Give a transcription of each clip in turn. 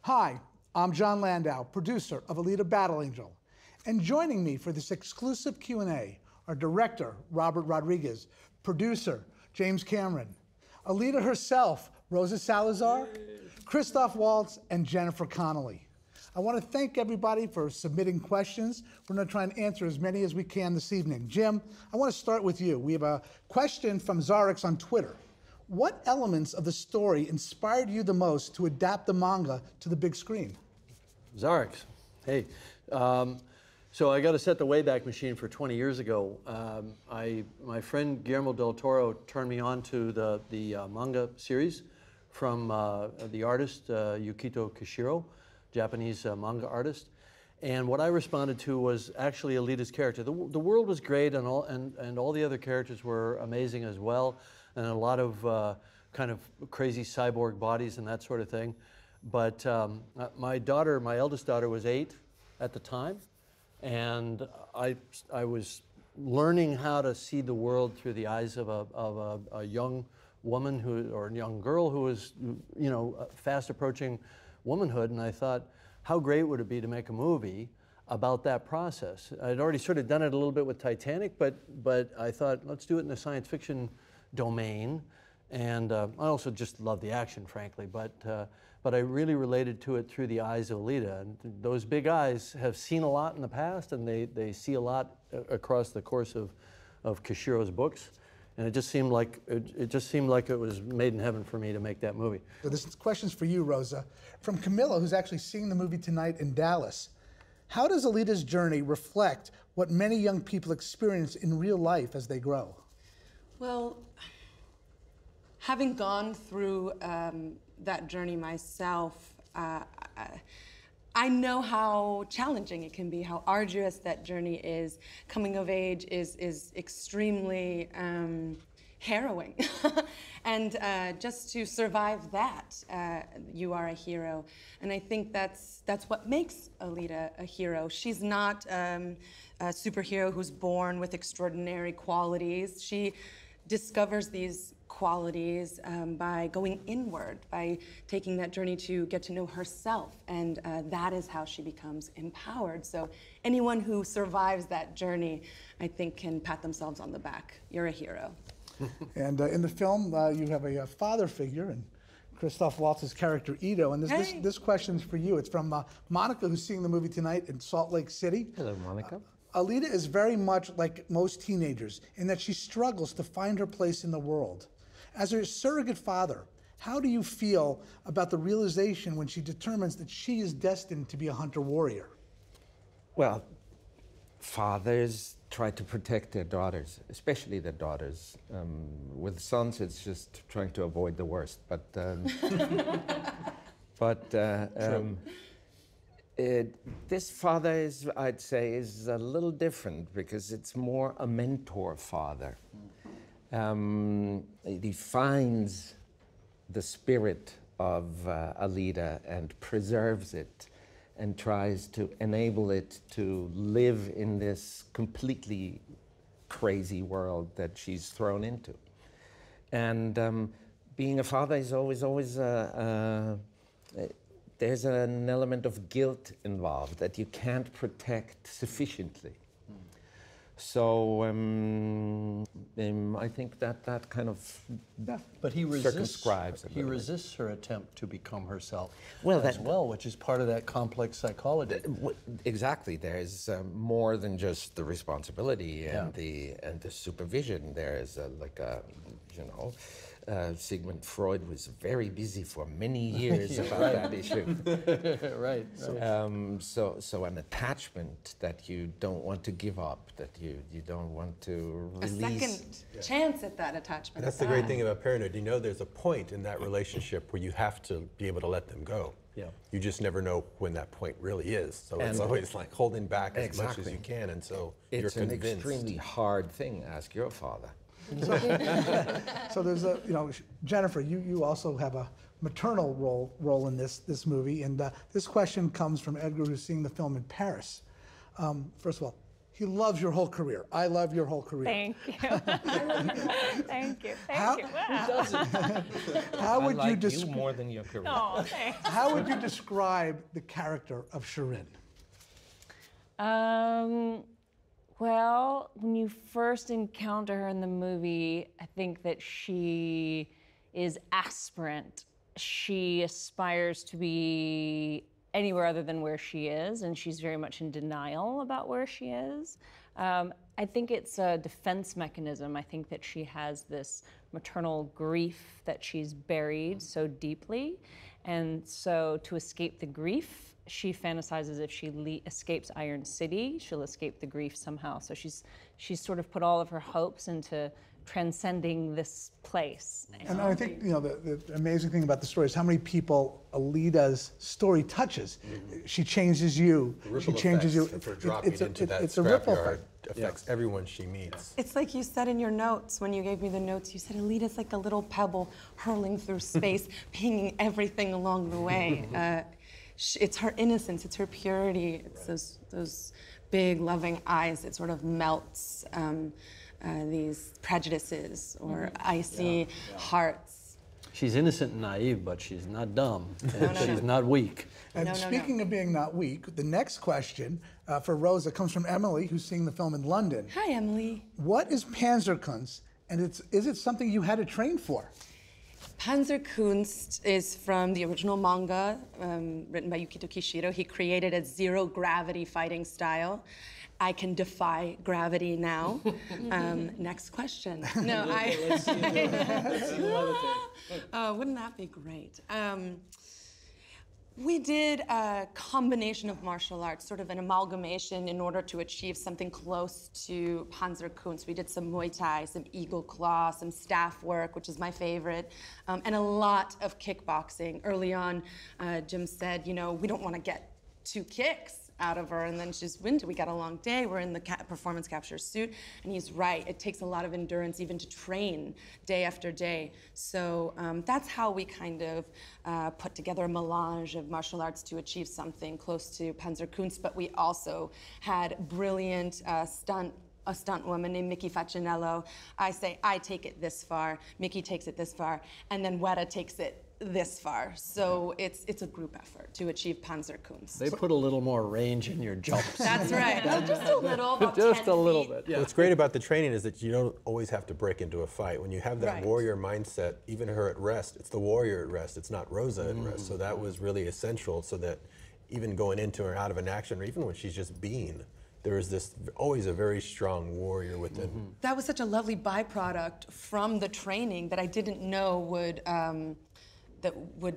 Hi, I'm John Landau, producer of Alita Battle Angel. And joining me for this exclusive Q&A are director Robert Rodriguez, producer James Cameron, Alita herself, Rosa Salazar, Christoph Waltz, and Jennifer Connelly. I want to thank everybody for submitting questions. We're going to try and answer as many as we can this evening. Jim, I want to start with you. We have a question from Zarix on Twitter. What elements of the story inspired you the most to adapt the manga to the big screen? Zarix, hey. So I got to set the Wayback Machine for 20 years ago. My friend Guillermo del Toro turned me on to the manga series from the artist Yukito Kishiro, Japanese manga artist. And what I responded to was actually Alita's character. The world was great, and all the other characters were amazing as well, and a lot of kind of crazy cyborg bodies and that sort of thing. But my eldest daughter was 8 at the time, and I was learning how to see the world through the eyes of a young woman or a young girl who was, you know, fast approaching womanhood, and I thought, how great would it be to make a movie about that process? I'd already sort of done it a little bit with Titanic, but I thought, let's do it in the science fiction domain. And I also just love the action, frankly, but I really related to it through the eyes of Alita. And those big eyes have seen a lot in the past, and they see a lot across the course of Kishiro's books. And it just seemed like it was made in heaven for me to make that movie. So this question's for you, Rosa. From Camilla, who's actually seeing the movie tonight in Dallas. How does Alita's journey reflect what many young people experience in real life as they grow? Well, having gone through that journey myself, I know how challenging it can be, how arduous that journey is. Coming of age is extremely harrowing. And just to survive that, you are a hero. And I think that's what makes Alita a hero. She's not a superhero who's born with extraordinary qualities. She discovers these qualities by going inward, by taking that journey to get to know herself, and that is how she becomes empowered. So anyone who survives that journey, I think, can pat themselves on the back. You're a hero. And in the film, you have a father figure, and Christoph Waltz's character, Ito, and this question's for you. It's from Monica, who's seeing the movie tonight in Salt Lake City. Hello, Monica. Alita is very much like most teenagers in that she struggles to find her place in the world. As her surrogate father, how do you feel about the realization when she determines that she is destined to be a hunter-warrior? Well, fathers try to protect their daughters, especially their daughters. With sons, it's just trying to avoid the worst. But, this father is, I'd say, is a little different because it's more a mentor father. He finds the spirit of Alita and preserves it and tries to enable it to live in this completely crazy world that she's thrown into. And being a father is always there's an element of guilt involved that you can't protect sufficiently. So I think that kind of but he circumscribes it. He resists her attempt to become herself as well, which is part of that complex psychology. Exactly. There's more than just the responsibility and the supervision. There is Sigmund Freud was very busy for many years about that issue. Right. So an attachment that you don't want to give up, that you don't want to release. A second chance at that attachment. That's the great thing about parenthood. You know, there's a point in that relationship where you have to be able to let them go. Yeah. You just never know when that point really is. So it's always like holding back as much as you can, and so you're convinced. It's an extremely hard thing. Ask your father. So there's Jennifer, you also have a maternal role in this movie, and this question comes from Edgar, who's seeing the film in Paris. First of all, He loves your whole career. I love your whole career. Thank you. Thank you. How- Thank you. Wow. How would I you like you more than your career. Oh, thanks. How would you describe the character of Shirin? Well, when you first encounter her in the movie, I think that she is aspirant. She aspires to be anywhere other than where she is, and she's very much in denial about where she is. I think it's a defense mechanism. I think that she has this maternal grief that she's buried so deeply, and so to escape the grief, she fantasizes if she escapes Iron City, she'll escape the grief somehow. So she's sort of put all of her hopes into transcending this place. And I think the amazing thing about the story is how many people Alita's story touches. She changes you. The ripple She changes you. effects of her dropping into that it's a ripple scrapyard effect. affects everyone she meets. It's like you said in your notes, when you gave me the notes, you said Alita's like a little pebble hurling through space, pinging everything along the way. It's her innocence, it's her purity, it's those big loving eyes that sort of melts these prejudices or icy hearts. She's innocent and naive, but she's not dumb. No, She's not weak. And speaking of being not weak, the next question for Rosa comes from Emily, who's seeing the film in London. Hi, Emily. What is Panzerkunst, and is it something you had to train for? Panzerkunst is from the original manga written by Yukito Kishiro. He created a zero-gravity fighting style. I can defy gravity now. Next question. No, wouldn't that be great? We did a combination of martial arts, sort of an amalgamation in order to achieve something close to Panzerkunst. We did some Muay Thai, some Eagle Claw, some staff work, which is my favorite, and a lot of kickboxing. Early on, Jim said, we don't want to get 2 kicks out of her, and then she's we got a long day, we're in the performance capture suit, and he's right, it takes a lot of endurance even to train day after day. So that's how we kind of put together a melange of martial arts to achieve something close to Panzerkunst, but we also had brilliant a stunt woman named Mickey Facinello. I say, I take it this far, Mickey takes it this far, and then Weta takes it this far. So it's a group effort to achieve Panzerkunst. They put a little more range in your jumps. That's right. Just a little, about Just 10 a little feet. bit, yeah. What's great about the training is that you don't always have to break into a fight. When you have that Right. warrior mindset, even her at rest, it's the warrior at rest, it's not Rosa at rest. So that was really essential, so that even going into or out of an action, or even when she's just being, there is this always a very strong warrior within. That was such a lovely byproduct from the training that I didn't know would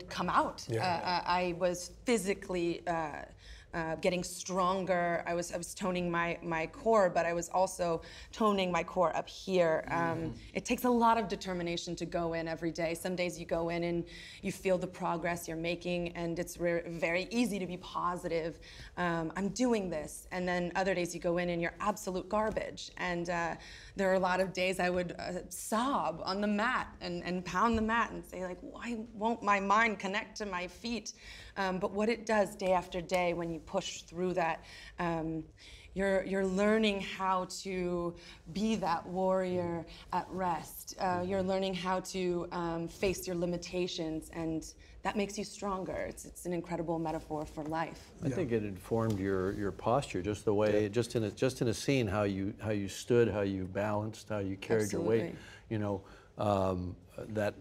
come out. I was physically getting stronger. I was toning my core, but I was also toning my core up here. It takes a lot of determination to go in every day. Some days you go in and you feel the progress you're making, and it's very easy to be positive. I'm doing this. And then other days you go in and you're absolute garbage. And there are a lot of days I would sob on the mat and pound the mat and say, like, why won't my mind connect to my feet? But what it does day after day when you push through that, you're learning how to be that warrior at rest. You're learning how to face your limitations, and that makes you stronger. It's an incredible metaphor for life. I think it informed your posture, just the way, just in a scene, how you stood, how you balanced, how you carried your weight.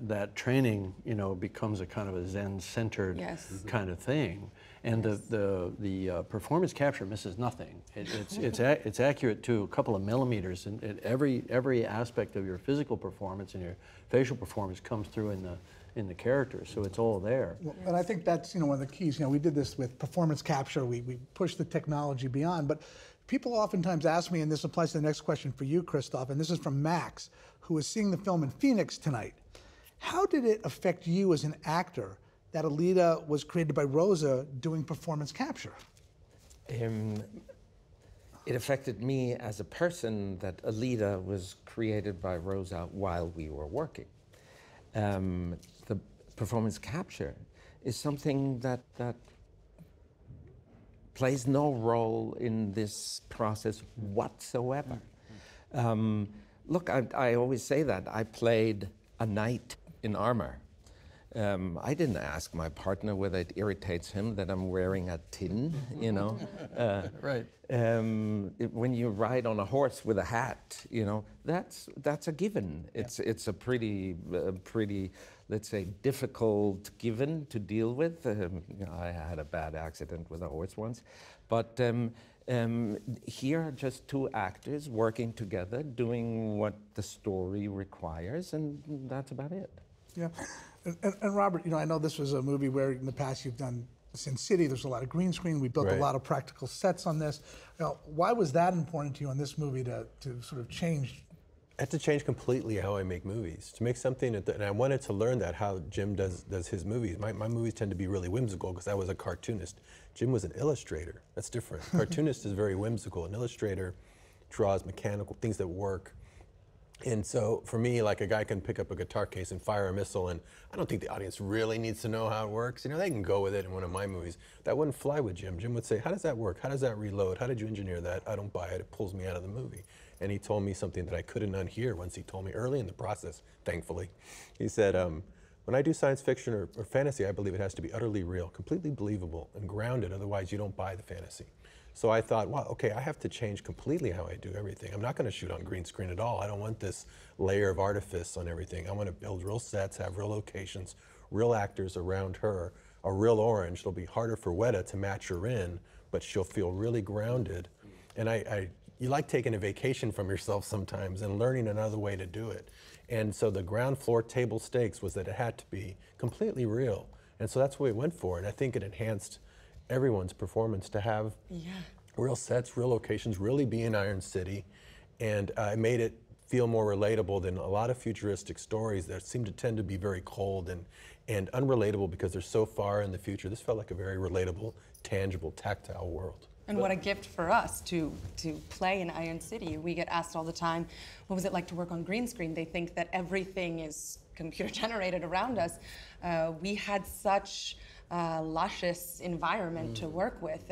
That training, becomes a kind of a Zen-centered kind of thing, and the performance capture misses nothing. It's accurate to a couple of millimeters, and every aspect of your physical performance and your facial performance comes through in the character, so it's all there. Well, and I think that's one of the keys. We did this with performance capture. We pushed the technology beyond, but people oftentimes ask me, and this applies to the next question for you, Christoph, and this is from Max, who is seeing the film in Phoenix tonight. How did it affect you as an actor that Alita was created by Rosa doing performance capture? It affected me as a person that Alita was created by Rosa while we were working. The performance capture is something that plays no role in this process whatsoever. Look, I always say that. I played a knight in armor. I didn't ask my partner whether it irritates him that I'm wearing a tin, you know. Right. When you ride on a horse with a hat, you know, that's a given. It's a pretty, let's say, difficult given to deal with. I had a bad accident with a horse once, but here are just two actors working together, doing what the story requires, and that's about it. Yeah. And Robert, you know, I know this was a movie where in the past you've done Sin City. There's a lot of green screen. We built a lot of practical sets on this. You know, why was that important to you on this movie to sort of change? I had to change completely how I make movies. To make something, and I wanted to learn that, how Jim does his movies. My movies tend to be really whimsical because I was a cartoonist. Jim was an illustrator. That's different. Cartoonist is very whimsical. An illustrator draws mechanical things that work. And so for me, like, a guy can pick up a guitar case and fire a missile, and I don't think the audience really needs to know how it works. You know, they can go with it in one of my movies. That wouldn't fly with Jim. Jim would say, how does that work? How does that reload? How did you engineer that? I don't buy it. It pulls me out of the movie. And he told me something that I couldn't unhear once he told me early in the process, thankfully. He said, when I do science fiction or fantasy, I believe it has to be utterly real, completely believable and grounded, otherwise you don't buy the fantasy. So I thought, wow, okay, I have to change completely how I do everything. I'm not going to shoot on green screen at all. I don't want this layer of artifice on everything. I want to build real sets, have real locations, real actors around her, a real orange. It'll be harder for Weta to match her in, but she'll feel really grounded. And you like taking a vacation from yourself sometimes and learning another way to do it. And so the ground floor table stakes was that it had to be completely real. And so that's what we went for. And I think it enhanced everyone's performance to have real sets, real locations, really be in Iron City. And it made it feel more relatable than a lot of futuristic stories that seem to tend to be very cold and unrelatable because they're so far in the future. This felt like a very relatable, tangible, tactile world. And what a gift for us to play in Iron City. We get asked all the time, what was it like to work on green screen? They think that everything is computer generated around us. We had such luscious environment to work with.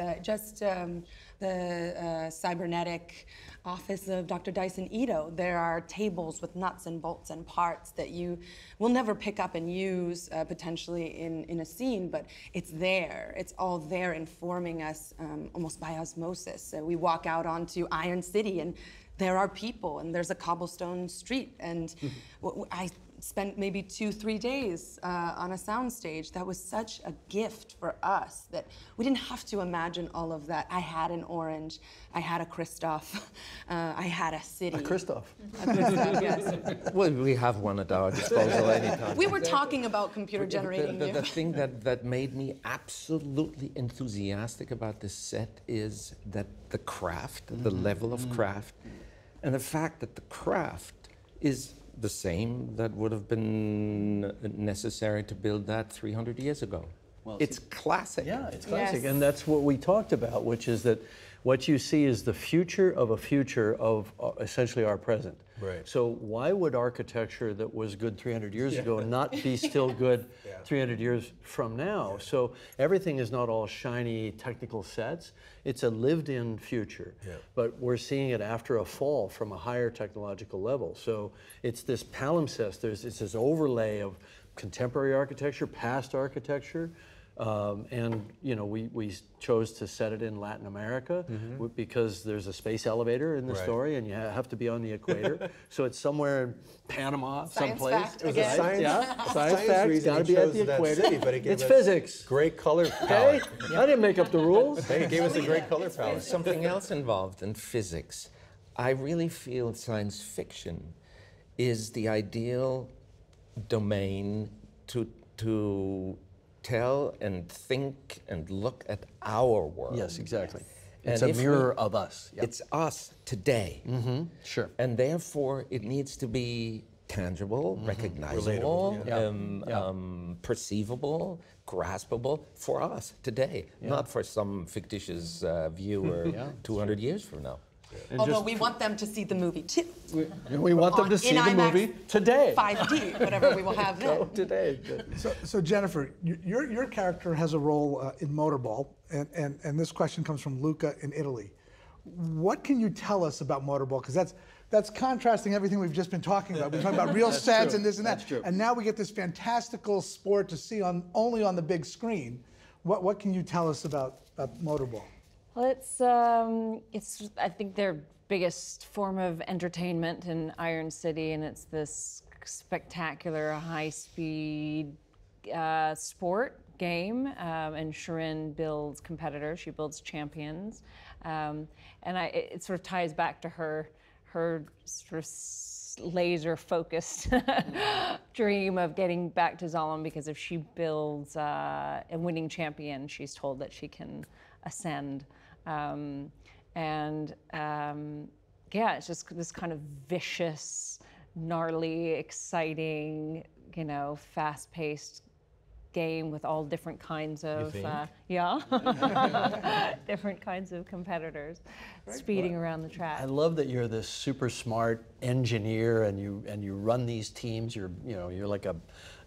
The cybernetic office of Dr. Dyson Ito, there are tables with nuts and bolts and parts that you will never pick up and use potentially in a scene, but it's there. It's all there informing us almost by osmosis. So we walk out onto Iron City and there are people and there's a cobblestone street, and I spent maybe 2-3 days on a soundstage. That was such a gift for us that we didn't have to imagine all of that. I had an orange, I had a Christoph, I had a city. A Christoph. A Christoph, yes. Well, we have one at our disposal anytime. We were talking about computer generating The thing that made me absolutely enthusiastic about this set is that the craft, the level of craft, and the fact that the craft is the same that would have been necessary to build that 300 years ago. Well, it's classic. Yeah, it's classic. Yes. And that's what we talked about, which is that what you see is the future of a future of essentially our present. Right. So why would architecture that was good 300 years ago not be still good 300 years from now? So everything is not all shiny technical sets. It's a lived-in future. But we're seeing it after a fall from a higher technological level. So it's this palimpsest. It's this overlay of contemporary architecture, past architecture. And you know, we chose to set it in Latin America because there's a space elevator in the story, and you have to be on the equator. So it's somewhere in Panama, someplace. Fact It was a again. Science fact. Got to be at the equator. City, but it gave It's us physics. Great color Okay, palette. I didn't make up the rules. Hey, it gave us a great color There's palette. something else involved in physics. I really feel science fiction is the ideal domain to tell and think and look at our world. Yes, exactly. And It's a if mirror of us. Yep. It's us today. Sure. And therefore, it needs to be tangible, recognizable, perceivable, graspable for us today, not for some fictitious viewer 200 years from now. And Although just- we want them to see the movie too. We want them to see In the IMAX movie today. 5D, whatever we will have Go then. today. So Jennifer, your character has a role in Motorball, and this question comes from Luca in Italy. What can you tell us about Motorball? Because that's contrasting everything we've just been talking about. We're talking about real sets and this and that. That's true. And now we get this fantastical sport to see only on the big screen. What can you tell us about Motorball? Well, it's I think their biggest form of entertainment in Iron City, and it's this spectacular high-speed sport game. And Shirin builds competitors. She builds champions, and it sort of ties back to her sort of laser-focused dream of getting back to Zalem, because if she builds a winning champion, she's told that she can ascend. Yeah, it's just this kind of vicious, gnarly, exciting, fast-paced game with all different kinds of different kinds of competitors speeding around the track. I love that you're this super smart engineer, and you run these teams. You're like a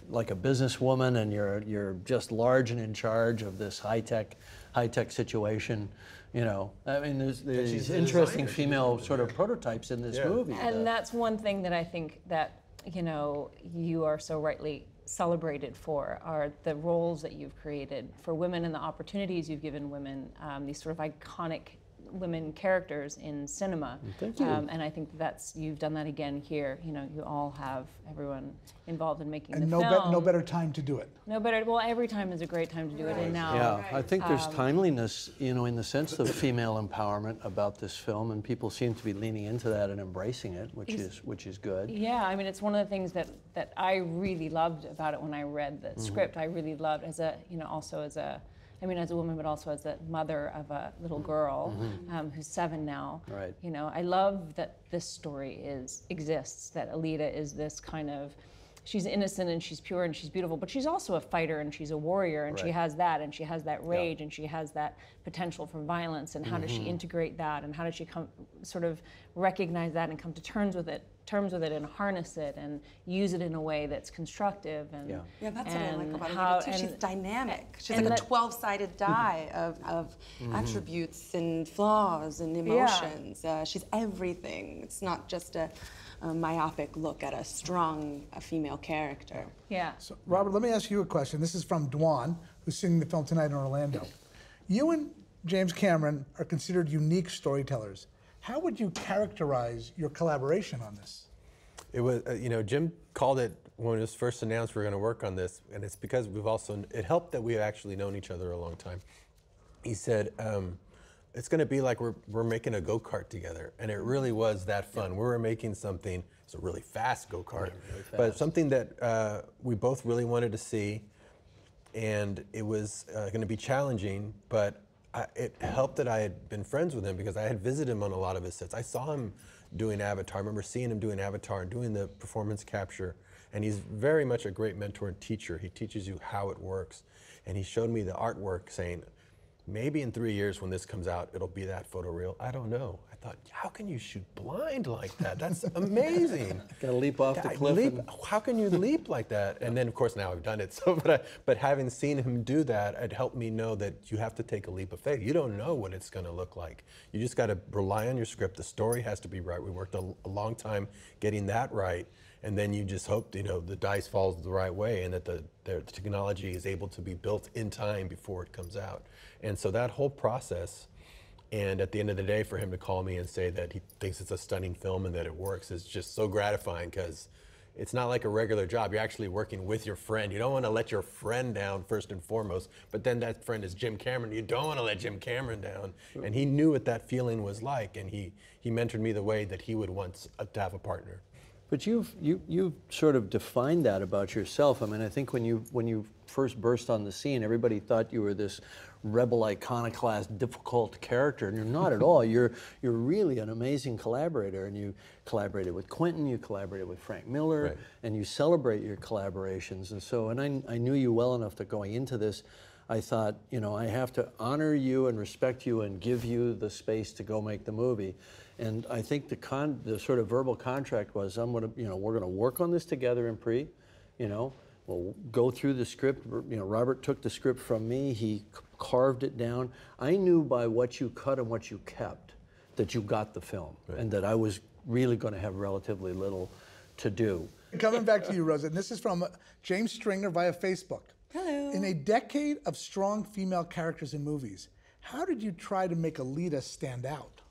businesswoman, and you're just large and in charge of this high tech situation. I mean, there's these interesting female sort of prototypes in this movie. And that's one thing that I think that you are so rightly celebrated for, are the roles that you've created for women and the opportunities you've given women, these sort of iconic women characters in cinema. Thank you. And I think you've done that again here. You all have everyone involved in making And the film. no better time to do it. No better. Well, every time is a great time to do it, and now. Yeah, I think there's timeliness, in the sense of female empowerment about this film, and people seem to be leaning into that and embracing it, which is good. Yeah, I mean, it's one of the things that I really loved about it when I read the script. I really loved as a woman, but also as a mother of a little girl who's 7 now. Right. I love that this story exists. That Alita is this kind of, she's innocent and she's pure and she's beautiful, but she's also a fighter and she's a warrior, and she has that, and she has that rage, and she has that potential for violence. And how does she integrate that? And how does she sort of recognize that and come to terms with it, and harness it and use it in a way that's constructive? And Yeah, that's what I like about how- Alita too. She's dynamic. She's and like a that- 12-sided die of attributes and flaws and emotions. She's everything. It's not just a myopic look at a strong female character. Yeah. So, Robert, let me ask you a question. This is from Dwan, who's seeing the film tonight in Orlando. You and James Cameron are considered unique storytellers. How would you characterize your collaboration on this? It was, Jim called it when it was first announced we were going to work on this, and it's because it helped that we've actually known each other a long time. He said, it's going to be like we're making a go-kart together, and it really was that fun. We were making something, it's a really fast go-kart, but something that we both really wanted to see, and it was going to be challenging, but it helped that I had been friends with him, because I had visited him on a lot of his sets. I saw him doing Avatar. I remember seeing him doing Avatar and doing the performance capture, and he's very much a great mentor and teacher. He teaches you how it works, and he showed me the artwork, saying, maybe in 3 years when this comes out, it'll be that photoreal. I don't know. I thought, how can you shoot blind like that? That's amazing. Gotta leap off the cliff. How can you leap like that? And then, of course, now I've done it. So, but having seen him do that, it helped me know that you have to take a leap of faith. You don't know what it's going to look like. You just got to rely on your script. The story has to be right. We worked a long time getting that right. And then you just hope, the dice falls the right way, and that the technology is able to be built in time before it comes out. And so that whole process, and at the end of the day, for him to call me and say that he thinks it's a stunning film and that it works, is just so gratifying, because it's not like a regular job. You're actually working with your friend. You don't want to let your friend down first and foremost, but then that friend is Jim Cameron. You don't want to let Jim Cameron down. And he knew what that feeling was like, and he mentored me the way that he would want to have a partner. But you've sort of defined that about yourself. I mean, I think when you first burst on the scene, everybody thought you were this rebel iconoclast, difficult character, and you're not at all. You're really an amazing collaborator, and you collaborated with Quentin, you collaborated with Frank Miller, Right. and you celebrate your collaborations. And so, and I knew you well enough that going into this, I thought, you know, I have to honor you and respect you and give you the space to go make the movie. And I think the sort of verbal contract was, we're gonna work on this together in pre, you know, we'll go through the script. You know, Robert took the script from me, he carved it down. I knew by what you cut and what you kept that you got the film, and that I was really gonna have relatively little to do. Coming back to you, Rosa, and this is from James Stringer via Facebook. Hello. In a decade of strong female characters in movies, how did you try to make Alita stand out?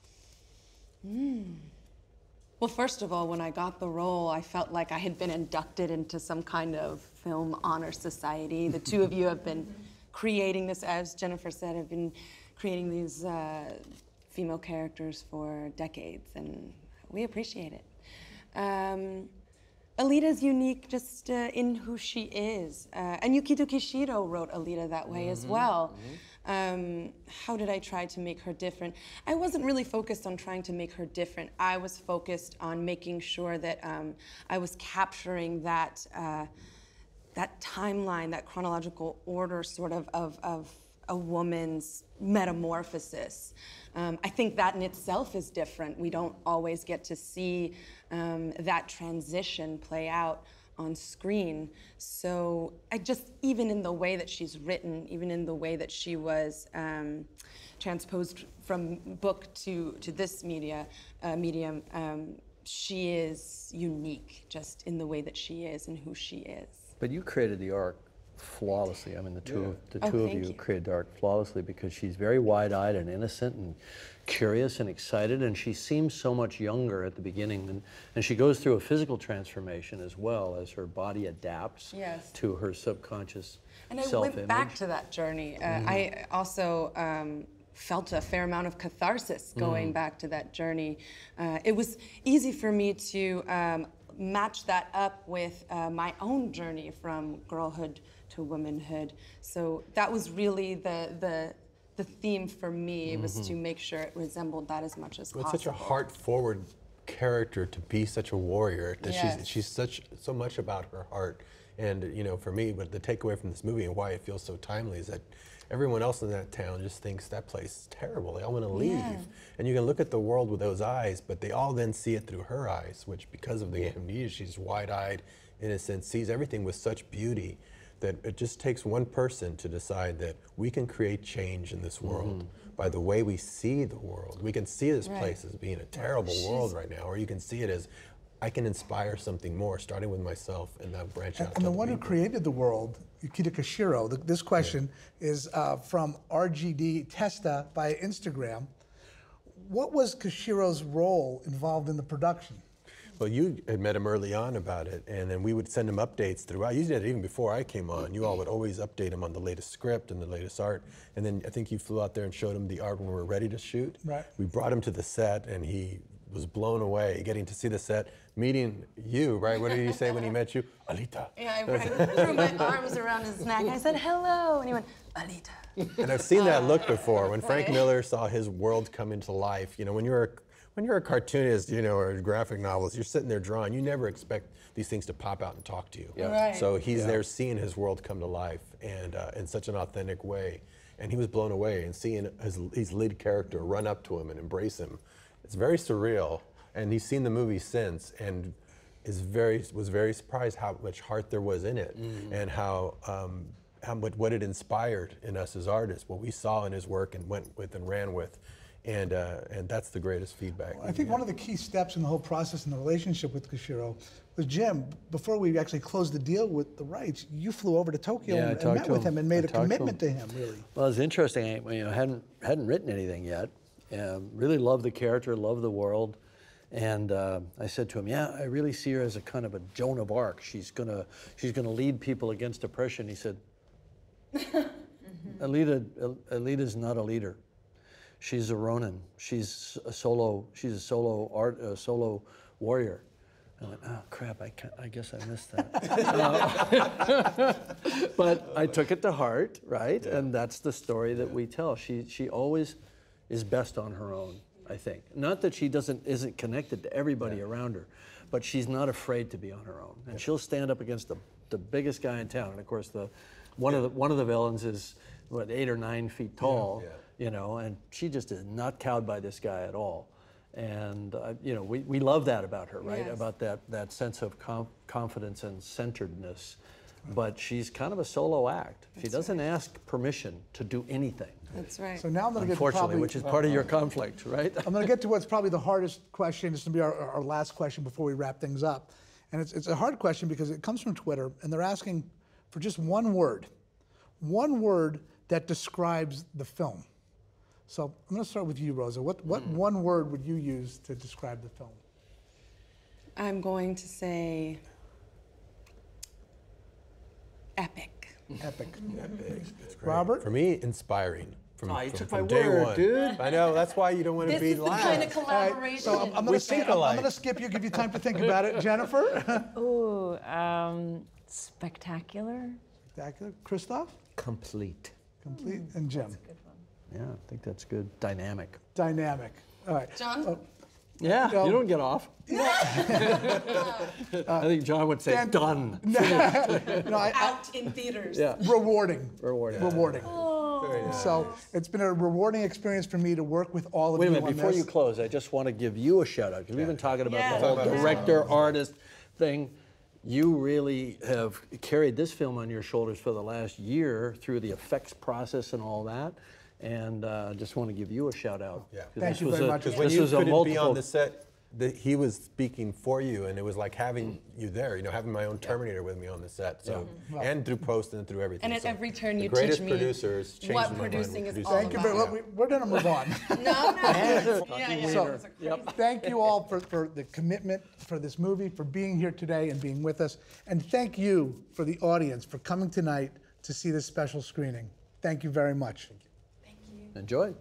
Well, first of all, when I got the role, I felt like I had been inducted into some kind of film honor society. The two of you have been creating this, as Jennifer said, have been creating these female characters for decades, and we appreciate it. Alita's unique just in who she is. And Yukito Kishiro wrote Alita that way as well. How did I try to make her different? I wasn't really focused on trying to make her different. I was focused on making sure that I was capturing that, that timeline, that chronological order sort of a woman's metamorphosis. I think that in itself is different. We don't always get to see that transition play out on screen. So even in the way that she's written, even in the way that she was transposed from book to this medium, she is unique just in the way that she is and who she is. But you created the arc flawlessly. I mean, the two of thank you you. created the arc flawlessly, because she's very wide-eyed and innocent and curious and excited, and she seems so much younger at the beginning, and she goes through a physical transformation as well as her body adapts to her subconscious And I self-image. went back to that journey. I also felt a fair amount of catharsis going back to that journey. It was easy for me to match that up with my own journey from girlhood to womanhood. So that was really the theme for me, was to make sure it resembled that as much as possible. It's such a heart-forward character to be such a warrior. That she's so much about her heart. And you know, for me, but the takeaway from this movie and why it feels so timely is that everyone else in that town just thinks that place is terrible. They all want to leave. And you can look at the world with those eyes, but they all then see it through her eyes, which because of the amnesia, she's wide-eyed, innocent, sees everything with such beauty that it just takes one person to decide that we can create change in this world by the way we see the world. We can see this place as being a terrible world right now, or you can see it as I can inspire something more, starting with myself, and then branch out. And the one who created the world, Yukito Kishiro, this question is from RGD Testa via Instagram. What was Kishiro's role involved in the production? Well, you had met him early on about it, and then we would send him updates throughout. You did it even before I came on. You all would always update him on the latest script and the latest art. And then I think you flew out there and showed him the art when we were ready to shoot. Right. We brought him to the set, and he was blown away getting to see the set, meeting you, right? What did he say when he met you? Alita. Yeah, I threw my arms around his neck. I said, hello, and he went, Alita. And I've seen that look before. When Frank Miller saw his world come into life, you know, when you're a cartoonist, you know, or a graphic novelist, you're sitting there drawing, you never expect these things to pop out and talk to you. Right. So he's there seeing his world come to life, and in such an authentic way. And he was blown away, and seeing his lead character run up to him and embrace him. It's very surreal, and he's seen the movie since, and was very surprised how much heart there was in it, and what it inspired in us as artists, what we saw in his work and went with and ran with. And that's the greatest feedback. I think one of the key steps in the whole process in the relationship with Kishiro was, Jim, before we actually closed the deal with the rights, you flew over to Tokyo and met with him and made a commitment to him, really. Well, it's interesting. I hadn't written anything yet. Really loved the character, loved the world. And I said to him, yeah, I really see her as a kind of a Joan of Arc. She's gonna lead people against oppression. He said, Alita's not a leader. She's a Ronin. She's a solo warrior. I went, oh crap, I guess I missed that. But I took it to heart, right? Yeah. And that's the story that we tell. She always is best on her own, I think. Not that she isn't connected to everybody around her, but she's not afraid to be on her own. And she'll stand up against the biggest guy in town. And of course, one of the villains is what, 8 or 9 feet tall, Yeah. you know, and she just is not cowed by this guy at all. And, you know, we love that about her, right? Yes. About that sense of confidence and centeredness. But she's kind of a solo act. She doesn't ask permission to do anything. That's right. So now I'm going to get to Unfortunately, probably, which is part of your conflict, right? I'm going to get to what's probably the hardest question. This will be our last question before we wrap things up. And it's a hard question because it comes from Twitter, and they're asking for just one word that describes the film. So I'm going to start with you, Rosa. What one word would you use to describe the film? I'm going to say epic. Epic. It's great. Robert? For me, inspiring. From, you took from my day word, one. dude. I know, that's why you don't want to This be is the last. kind of All right, collaboration. so I'm We think I'm alike. going to skip you, give you time to think about it. Jennifer? Ooh, spectacular. Spectacular. Christoph? Complete. Complete. And Jim? Yeah, I think that's good. Dynamic. Dynamic. All right. John? Yeah, No. you don't get off. I think John would say Dan- done. No, Out in theaters. Yeah. rewarding. Rewarding. Rewarding. Very nice. So it's been a rewarding experience for me to work with all of Wait a you minute, on before this. you close, I just want to give you a shout out because we've been talking about Yeah. the whole Talk about director, artist thing. You really have carried this film on your shoulders for the last year through the effects process and all that. And just want to give you a shout out. Yeah. 'Cause Thank this you was very a- much. Because when This you was a couldn't be on multiple. the set, he was speaking for you, and it was like having you there. You know, having my own Terminator with me on the set. So, and through post and through everything. And at So every turn the you greatest teach me producers changed what my mind producing with is producing. all Thank you very about. much. We're going to move on. No. Yeah. So, thank you all for the commitment for this movie, for being here today and being with us. And thank you for the audience for coming tonight to see this special screening. Thank you very much. Enjoy.